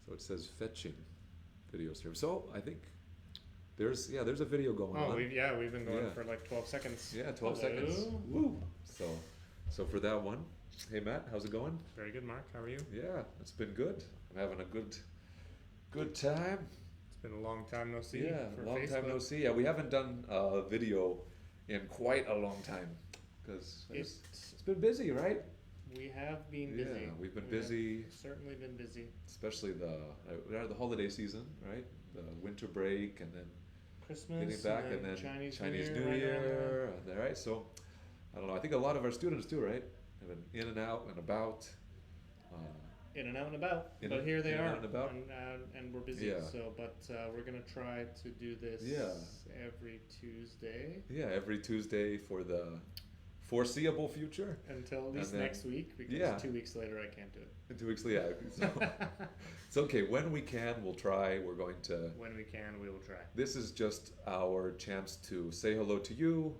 So it says fetching video stream. So I think there's a video going on. We've been going Yeah. for like 12 seconds. Yeah, 12 Hello. seconds. Woo! So for that one, hey Matt, how's it going? Very good, Mark. How are you? Yeah, it's been good. I'm having a good time. It's been a long time no see. Yeah, for long time no Facebook. see. Yeah, we haven't done a video in quite a long time because it's been busy, right? We have been busy. Yeah, we've been We busy, have certainly been busy. especially the holiday season, right? The winter break and then Christmas, getting back and then Chinese, New New Year. Year, right? So I don't know. I think a lot of our students too, right? Have been in and out and about. In and out and about. In But and- here they in and are. out and about. And we're busy. Yeah. So, but we're gonna try to do this Yeah. every Tuesday Yeah, every Tuesday for the foreseeable future. until at least And then- next week, because Yeah. 2 weeks later I can't do it. In 2 weeks, yeah. So, it's okay. When we can, we'll try. We're going to. When we can, we will try. This is just our chance to say hello to you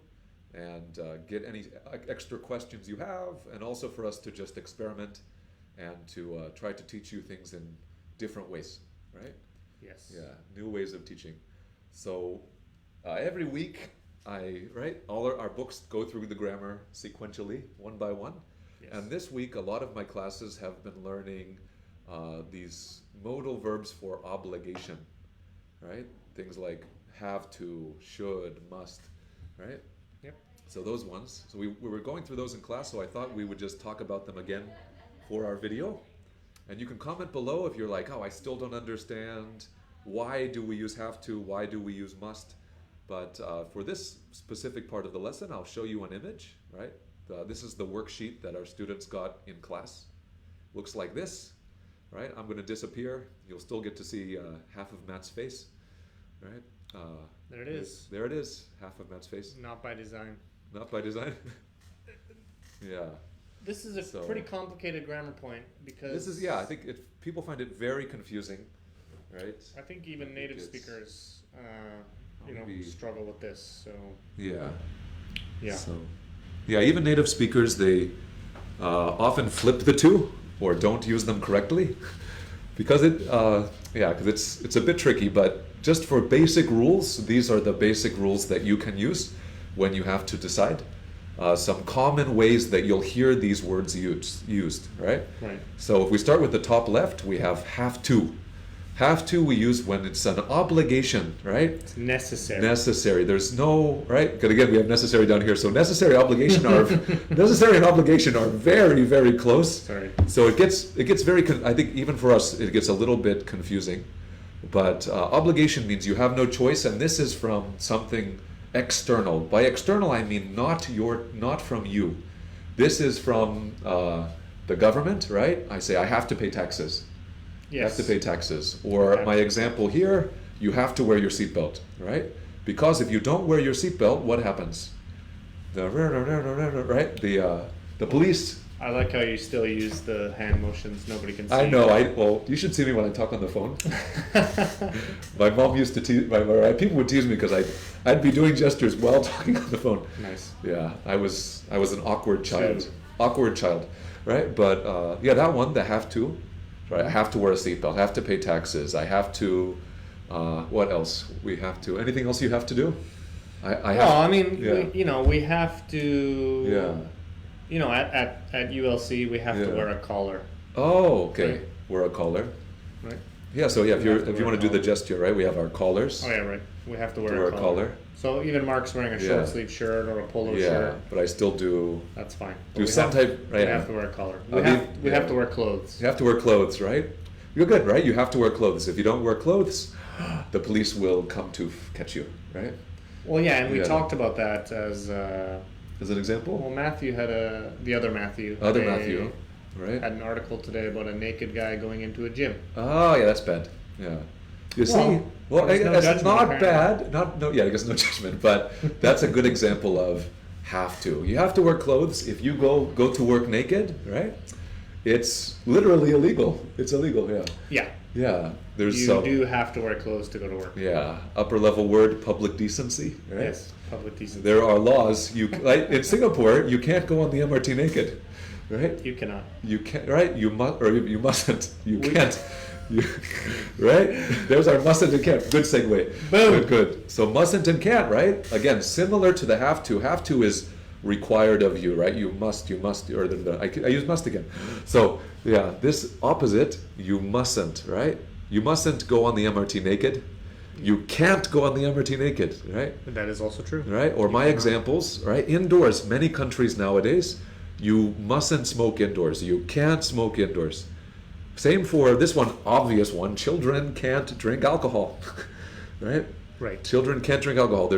and get any extra questions you have, and also for us to just experiment and to try to teach you things in different ways, right? Yes. Yeah, new ways of teaching. So every week, all our books go through the grammar sequentially, one by one. Yes. And this week, a lot of my classes have been learning these modal verbs for obligation, right? Things like have to, should, must, right? Yep. So those ones. So we were going through those in class, so I thought we would just talk about them again for our video. And you can comment below if you're like, oh, I still don't understand. Why do we use have to? Why do we use must? But for this specific part of the lesson, I'll show you an image, right? This is the worksheet that our students got in class. Looks like this, right? I'm going to disappear. You'll still get to see half of Matt's face, right? There it is. There it is, half of Matt's face. Not by design. Not by design. Yeah. This is a So- pretty complicated grammar point because This is, I think people find it very confusing, right? I think even native it's- speakers, Maybe- struggle with this. So Yeah. yeah, So, yeah, even native speakers, they often flip the two or don't use them correctly because it's a bit tricky. But just for basic rules, these are the basic rules that you can use when you have to decide. Some common ways that you'll hear these words used, right? right. So if we start with the top left, we have have to. Have to we use when it's an obligation, right? It's necessary. Necessary. There's no, right? Because again, we have necessary down here. So necessary and obligation are very, very close. Sorry. So it gets very. I think even for us, it gets a little bit confusing. But obligation means you have no choice, and this is from something external. By external, I mean not from you. This is from the government, right? I say I have to pay taxes. You Yes. have to pay taxes. Or my example here, you have to wear your seatbelt, right? Because if you don't wear your seatbelt, what happens? Right? The police. I like how you still use the hand motions. Nobody can see. I know. Well, you should see me when I talk on the phone. My mom used to tease. People would tease me because I'd be doing gestures while talking on the phone. Nice. Yeah, I was an awkward child. Two. Awkward child, right? But that one, the have to, right? I have to wear a seatbelt. I have to pay taxes. I have to. What else? We have to. Anything else you have to do? I have. Well, I mean, Yeah. we have to. Yeah. At ULC, we have to Yeah. wear a collar. Oh, okay. Right. We're a collar. Right. Yeah. So We have to if you wear want a to do the collar. gesture, right? We have our collars. Oh yeah, right. We have to To wear, wear a collar. So even Mark's wearing a Yeah. short sleeve shirt or a polo Yeah, shirt. but I still do. That's fine. But Do we some have, type. We Right. have to wear a collar. I We mean, we have yeah. to wear clothes. You have to wear clothes, right? You're good, right? You have to wear clothes. If you don't wear clothes, the police will come to catch you, right? Well, yeah, and we Yeah. talked about that as As an example. well. Matthew had the other Matthew. had Other a- Matthew, right? had an article today about a naked guy going into a gym. Oh, yeah, that's bad. Yeah. You see, Well, there's no that's judgment, not apparently. bad. I guess no judgment, but that's a good example of have to. You have to wear clothes. If you go to work naked, right? It's literally illegal. It's illegal, yeah. Yeah, Yeah. There's you some. do have to wear clothes to go to work. Yeah. Upper level word, public decency, right? Yes, public decency. There are laws. Like in Singapore, you can't go on the MRT naked, right? You cannot. You can't, right? You must, or you mustn't. You We- can't. Right? There's our mustn't and can't. Good segue. Boom. Good, good. So mustn't and can't, right? Again, similar to the have to. Have to is required of you, right? You must, or I use must again. So yeah, this opposite, you mustn't, right? You mustn't go on the MRT naked. You can't go on the MRT naked, right? That is also true. Right? Or my examples, right? Indoors, many countries nowadays, you mustn't smoke indoors. You can't smoke indoors. Same for this one, obvious one. Children can't drink alcohol, right? Right. Children can't drink alcohol.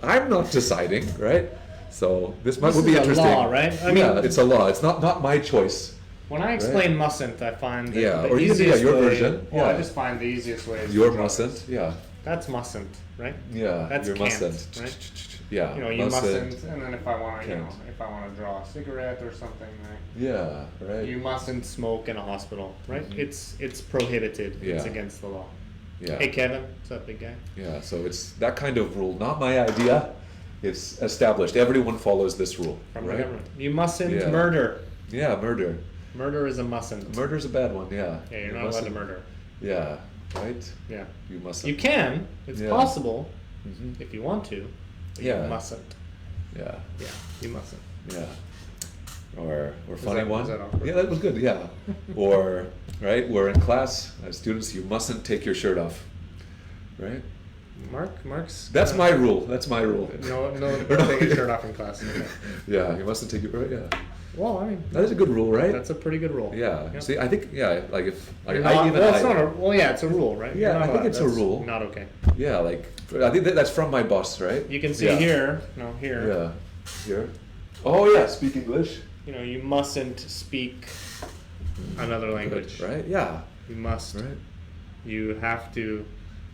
I'm not deciding, right? So this would be is a interesting. law, right? I Yeah, mean- it's a law. It's not my choice. When I explain mustn't, I find that Yeah, the or you can do, easiest your way, version, Well, I yeah. just find the easiest way. is Your to draw mustn't, this. yeah, That's mustn't, right? yeah. That's your can't, mustn't, right? yeah. You know, you mustn't, and then if I want to, Can't. if I want to draw a cigarette or something, right? Yeah, right. You mustn't smoke in a hospital, right? Mhm. It's prohibited. It's Yeah. against the law. Yeah, Hey, Kevin, what's up, big guy? yeah. So it's that kind of rule, not my idea. It's established. Everyone follows this rule, From the right? government. You mustn't Yeah. murder. Yeah, murder. Murder is a mustn't. Murder's a bad one. Yeah. Yeah, you're You not allowed to mustn't- murder. Yeah, right. Yeah. You mustn't. You can. It's Yeah. possible Mhm. if you want to. But Yeah. You mustn't. Yeah, Yeah. You mustn't. yeah. Or funny that- one. was that awkward? Yeah, that was good. Yeah. Or right, we're in class as students. You mustn't take your shirt off. Right. Mark's. That's my rule. That's my rule. No, Or don't take your shirt off in class. Okay. Yeah, you mustn't take your. Yeah. Well, I mean, That is a good rule, right? that's a pretty good rule. Yeah. Yep. See, I think like if You're not- well, it's not a, well, yeah, it's a rule, right? Yeah, You're not I think allowed. it's a That's rule. Not okay. yeah, like I think that's from my boss, right? You can see Yeah. here, no, here. Yeah. Here. Oh yeah, speak English. You know, you mustn't speak another language. Right? Yeah. You must. Right. You have to.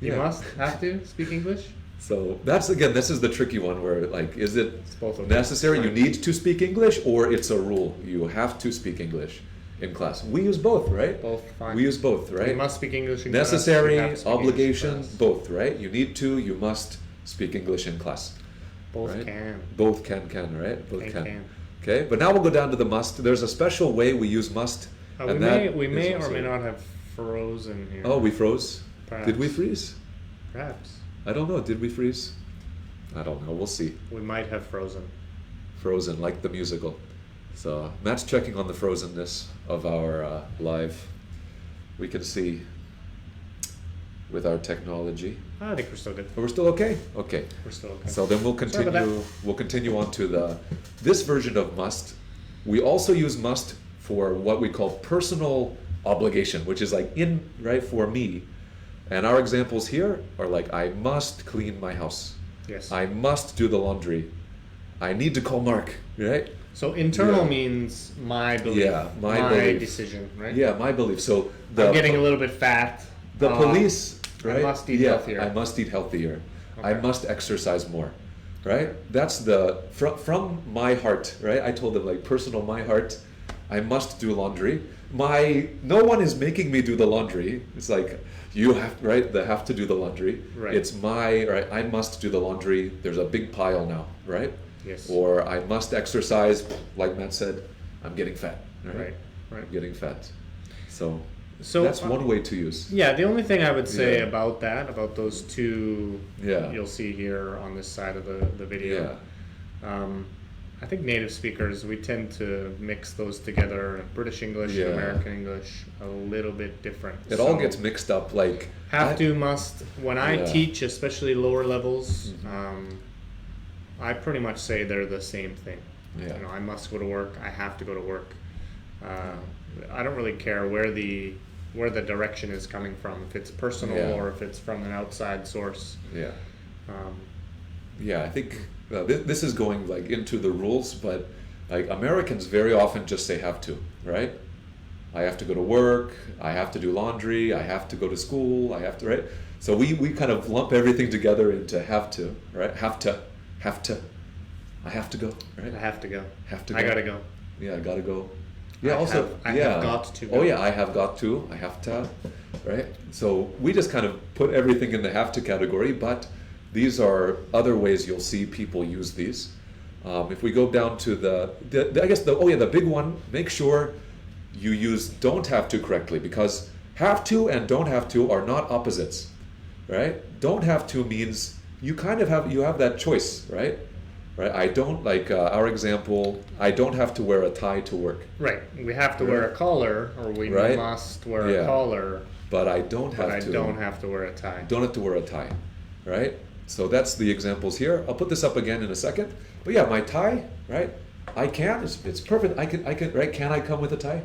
You Yeah. must have to speak English. So that's again, this is the tricky one where like, is it It's both okay. necessary? You Right. need to speak English, or it's a rule. You have to speak English in class. We use both, right? Both fine. We use both, right? You must speak English in class, Necessary, you have to speak English in obligation, class. both, right? You need to, you must speak English in class. Both right? can. Both can, right? Both They can. can. Okay, but now we'll go down to the must. There's a special way we use must. We and may, that we is may or also- may not have frozen here. Oh, we froze? Did we Perhaps. freeze? Perhaps. I don't know. Did we freeze? I don't know. We'll see. We might have frozen. Frozen, like the musical. So Matt's checking on the frozenness of our live. We can see with our technology. I think we're still good. But we're still okay? Okay. We're still okay. So then we'll Sorry about continue. We'll continue on to this version of must. We also use must for what we call personal obligation, which is like right for me. And our examples here are like, I must clean my house. Yes. I must do the laundry. I need to call Mark, right? So internal Yeah. means my belief. Yeah, my belief. decision, right? Yeah, my belief. So I'm getting a little bit fat. the uh, police, I right? must eat yeah, healthier. I must eat healthier. I Okay. must exercise more, right? That's from my heart, right? I told them like personal my heart. I must do laundry. No one is making me do the laundry. It's like you have right. They have to do the laundry. Right. It's my right. I must do the laundry. There's a big pile now, right? Yes. Or I must exercise. Like Matt said, I'm getting fat. Right. Right. I'm getting fat. So So that's one way to use. Yeah, the only thing I would say Yeah. about that, about those two, Yeah. you'll see here on this side of the video. Yeah. I think native speakers, we tend to mix those together, British English Yeah. and American English, a little bit different. It all So, gets mixed up. Like have I- to, must. When I Yeah. teach, especially lower levels, Mhm. I pretty much say they're the same thing. Yeah. You know, I must go to work. I have to go to work. I don't really care where the direction is coming from, if it's personal Yeah. or if it's from an outside source. Yeah. Um, Yeah. I think this is going like into the rules, but like Americans very often just say have to, right? I have to go to work. I have to do laundry. I have to go to school. I have to, right? So we kind of lump everything together into have to, right? Have to. I have to go, right? I have to go. Have to I go. gotta go. Yeah, I gotta go. Yeah, I also, have yeah. got to Oh go. yeah, I have got to. I have to, right? So we just kind of put everything in the have to category, but these are other ways you'll see people use these. If we go down to I guess the big one, make sure you use don't have to correctly, because Have to and don't have to are not opposites, right? Don't have to means you kind of have that choice, right? Right. I don't like our example. I don't have to wear a tie to work, Right. We have to wear a collar, or we Right. must wear Yeah. a collar, but I don't have but I to. don't have to wear a tie. Don't have to wear a tie, right? So that's the examples here. I'll put this up again in a second. But yeah, my tie, right? I can. It's perfect. I can. Right? Can I come with a tie?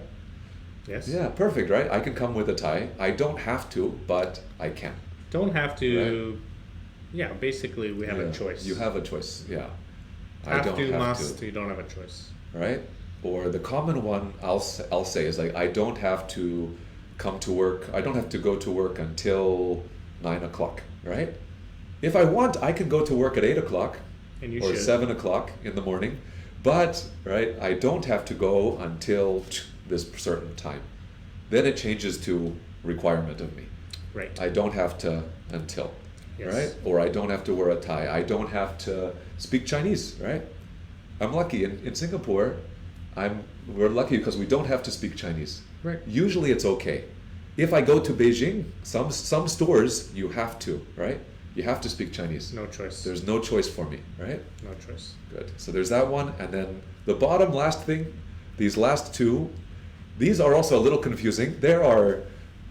Yes. Yeah, perfect. Right? I can come with a tie. I don't have to, but I can. Don't have to. Yeah. Basically, we have Yeah, a choice. You have a choice. Yeah. I have don't to, have must. to. You don't have a choice. Right? Or the common one I'll say is like I don't have to come to work. I don't have to go to work until 9 o'clock. Right? If I want, I can go to work at 8 o'clock And you or should. 7 o'clock in the morning, but right, I don't have to go until this certain time. Then it changes to requirement of me. Right. I don't have to until. Yes. Right? Or I don't have to wear a tie. I don't have to speak Chinese, right? I'm lucky in Singapore. We're lucky because we don't have to speak Chinese. Right. Usually it's okay. If I go to Beijing, some stores you have to, right? You have to speak Chinese. No choice. There's no choice for me, right? No choice. Good. So there's that one, and then the bottom last thing, these last two, these are also a little confusing. There are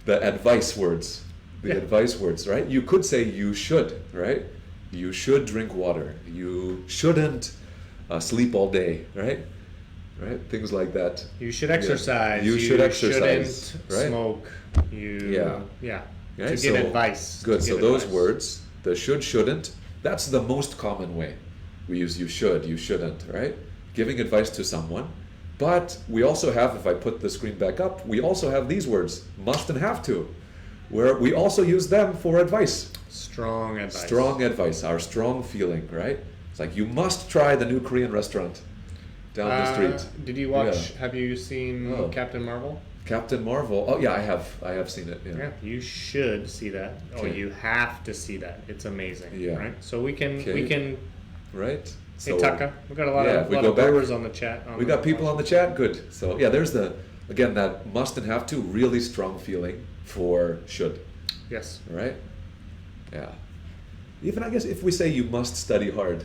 the advice words. The Yeah. advice words, right? You could say you should, right? You should drink water. You shouldn't sleep all day, right? Right? Things like that. You should exercise. You should exercise, Shouldn't right? smoke. You. Yeah. Yeah. Right? To give So- advice. Good. to So give those advice. words, the should, shouldn't, that's the most common way. We use you should, you shouldn't, right? Giving advice to someone. But we also have, if I put the screen back up, we also have these words, must and have to, where we also use them for advice. Strong advice. Strong advice, our strong feeling, right? It's like you must try the new Korean restaurant down the street. Did you watch? Yeah. Have you seen Oh. Captain Marvel? Captain Marvel. Oh yeah, I have seen it. Yeah. Yeah, you should see that. Oh, Okay. you have to see that. It's amazing. Yeah. Right. So we can Okay. Right? Hey Taka, we got a lot yeah, of we lot go of back- brewers on the chat. We got people on the chat. Good. So yeah, there's again that must and have to, really strong feeling for should, Yes. right? Yeah. Even I guess if we say you must study hard.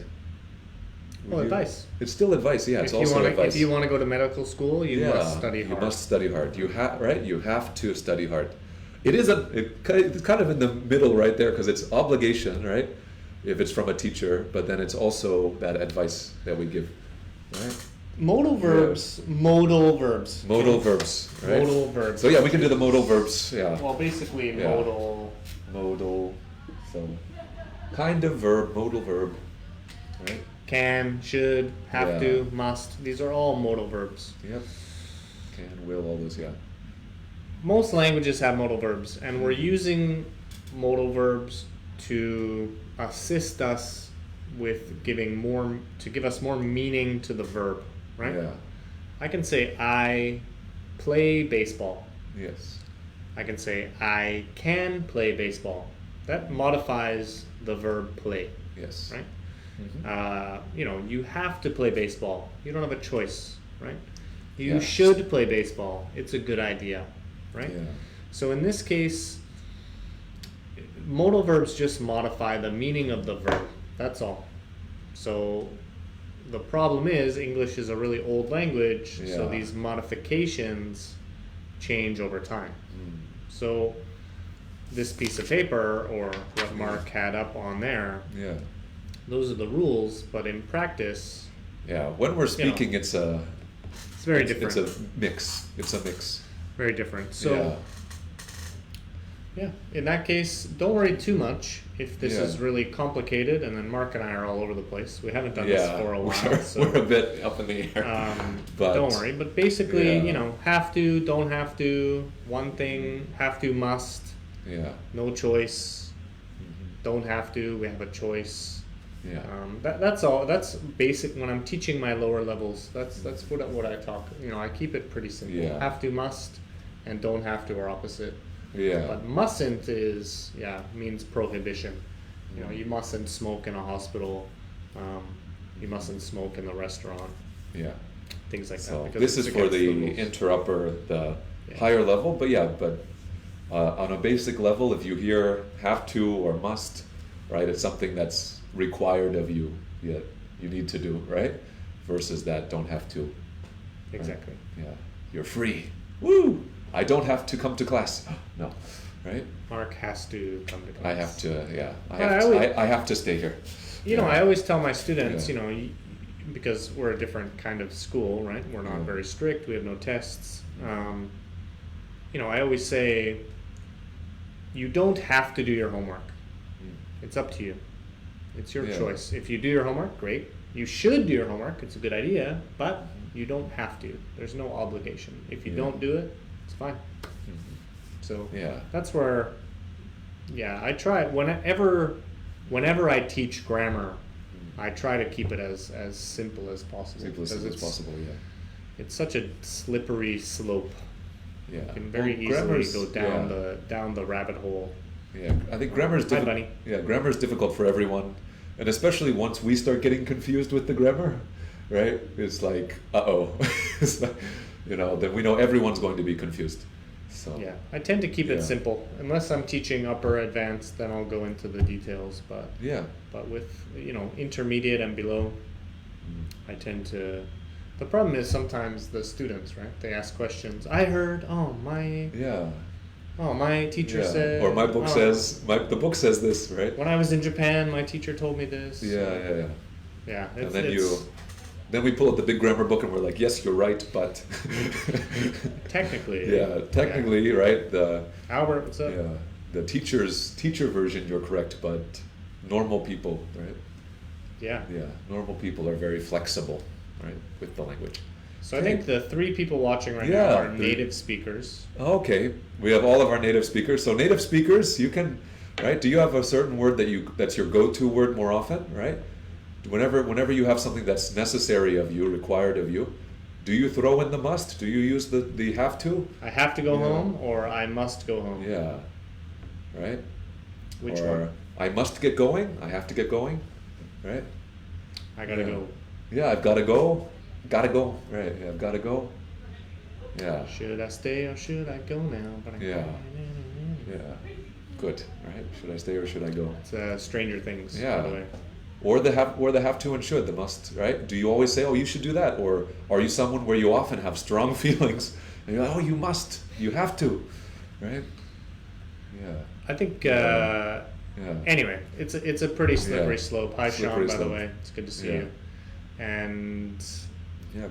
Well, advice. It's still advice. Yeah, it's if you also want advice. if you want to go to medical school, you Yeah, must study hard. You must study hard. You have right. You have to study hard. It's kind of in the middle right there because it's obligation, right? If it's from a teacher, but then it's also that advice that we give, right? Modal verbs. Modal verbs. Modal verbs, right? Modal verbs. So yeah, we can do the modal verbs. Yeah. Well, basically, Yeah. modal. Modal. So kind of verb, modal verb, right? Can, should, have Yeah. to, must. These are all modal verbs. Yep. Can, will, all those. Yeah. Most languages have modal verbs, and we're using modal verbs to assist us with give us more meaning to the verb, right? Yeah. I can say I play baseball. Yes. I can say I can play baseball. That modifies the verb play, Yes. right? Mhm. You have to play baseball. You don't have a choice, right? You Yeah. should play baseball. It's a good idea, right? Yeah. So in this case, modal verbs just modify the meaning of the verb. That's all. So the problem is English is a really old language, so Yeah. these modifications change over time. Mm. So this piece of paper, or what Mark had up on there, Yeah. those are the rules, but in practice, Yeah. When we're speaking, it's a it's very different. It's a mix. It's a mix. Very different. So yeah. yeah, in that case, don't worry too much if this Yeah. is really complicated, and then Mark and I are all over the place. We haven't done Yeah. this for a while, We're, so we're a bit up in the air. But- don't worry. But basically, Yeah. have to, don't have to, one thing, have to, must, Yeah. no choice, Mhm. don't have to, we have a choice. Yeah. That's all. That's basic. When I'm teaching my lower levels, that's what I talk. I keep it pretty simple. Yeah. Have to, must, and don't have to are opposite. Yeah. But mustn't means prohibition. You mustn't smoke in a hospital. You mustn't smoke in the restaurant. Yeah. Things like So that. because this it's is for against the rules. inter-upper, the Yeah. higher level, but yeah, but On a basic level, if you hear have to or must, right, it's something that's required of you, yet you need to do, right? Versus that don't have to. Right? Exactly. Yeah, you're free. Woo! I don't have to come to class. No, right? Mark has to come to class. I have to. Yeah, I have to stay here. You know, Yeah. I always tell my students, Yeah. you know, because we're a different kind of school, right? We're not Yeah. very strict. We have no tests. You know, I always say, you don't have to do your homework. It's up to you. It's your Yeah. choice. If you do your homework, great. You should do your homework. It's a good idea, but you don't have to. There's no obligation. If you Yeah. don't do it, it's fine. So Yeah. that's where, yeah, I try whenever I teach grammar, I try to keep it as simple as possible. Simple as because possible. Yeah. it's such a slippery slope. Yeah. You can very easily grammar's- go down the rabbit hole. Yeah, I think grammar is Hi, difficult. bunny. Yeah, grammar is difficult for everyone, and especially once we start getting confused with the grammar, right? It's like, it's like, then we know everyone's going to be confused. So Yeah, I tend to keep Yeah. it simple. Unless I'm teaching upper advanced, then I'll go into the details. yeah, But with intermediate and below, I tend to. The problem is sometimes the students, right? They ask questions. I heard, yeah, my teacher yeah. said, Or my book oh, says, the book says this, right? when I was in Japan, my teacher told me this. Yeah. Yeah, And then we pull out the big grammar book and we're like, yes, you're right, but technically. yeah, technically, right? Albert, what's up? Yeah, the teacher version, you're correct, but normal people, right? Yeah. Yeah, normal people are very flexible, right, with the language. So I think the 3 people watching right Yeah, now are the- native speakers. Okay, we have all of our native speakers. So native speakers, you can, right? Do you have a certain word that's your go-to word more often, right? Whenever you have something that's necessary of you, required of you, do you throw in the must? Do you use the have to? I have to go Yeah. home, or I must go home. Yeah, right. Which or one? I must get going. I have to get going, right? I gotta Yeah. go. Yeah, I've got to go. Gotta go. Right. Yeah, I've got to go. Yeah. Should I stay or should I go now? But I Yeah. Yeah. Good. Right. Should I stay or should I go? It's Stranger Things, Yeah. by the way. Or the have to and should, the must, right? Do you always say, oh, you should do that? Or are you someone where you often have strong feelings and you're like, oh, you must, you have to, right? Yeah. I think. Yeah. Anyway, it's a pretty slippery Yeah. slope. Hi, Slippery Sean. By the slope. way, it's good to see Yeah. you. And Yeah.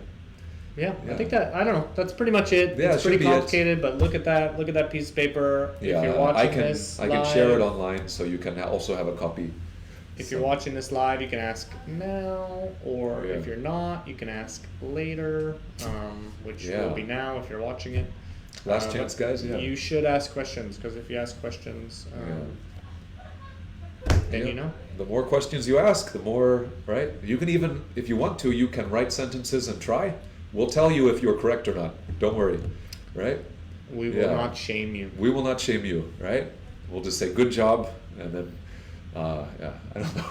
yeah, I Yeah. think I don't know. That's pretty much it. Yeah, it's it should pretty be it. complicated, but look at that piece of paper. Yeah. If you're watching I can this I can share it live- online so you can also have a copy. If So- you're watching this live, you can ask now, or Yeah. if you're not, you can ask later, which Yeah. will be now if you're watching it. Last but chance, guys. Yeah. You should ask questions, because if you ask questions, then Yeah. you know. The more questions you ask, the more, right? You can even, if you want to, you can write sentences and try. We'll tell you if you're correct or not. Don't worry, right? We will Yeah. not shame you. We will not shame you, right? We'll just say good job, and then, yeah, I don't know.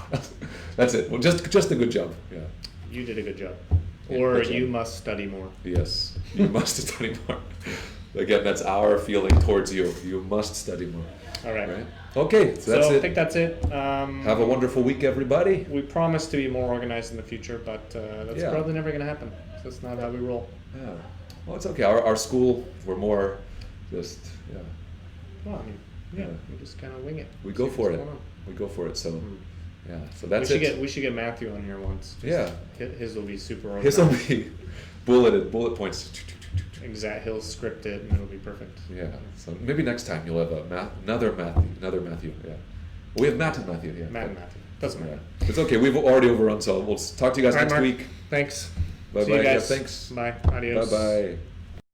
That's it. Well, just a good job. Yeah. You did a good job. Yeah, Or good job. you must study more. Yes. You must study more. Again, that's our feeling towards you. You must study more. All right. Right? Okay, so that's I it. think that's it. Have a wonderful week, everybody. We promise to be more organized in the future, but that's Yeah. probably never going to happen. That's not how we roll. Yeah. Well, it's okay. Our school, we're more just, yeah. Well, I mean, yeah, Yeah. we just kind of wing it. We See go what's for it. going on. We go for it. So, Mm. yeah. So that's we it. should get Matthew on here once. Yeah. His will be super His organized. will be bullet points. Exact. He'll script it and it'll be perfect. Yeah. So maybe next time you'll have another Matthew. Yeah. We have Matt and Matthew. Yeah. Matt and Matthew. Doesn't matter. Yeah. It's okay. We've already overrun, so we'll talk to you guys All right, next Mark. week. Thanks. Bye See you bye. Yeah, guys. thanks. Bye. Adios. Bye bye.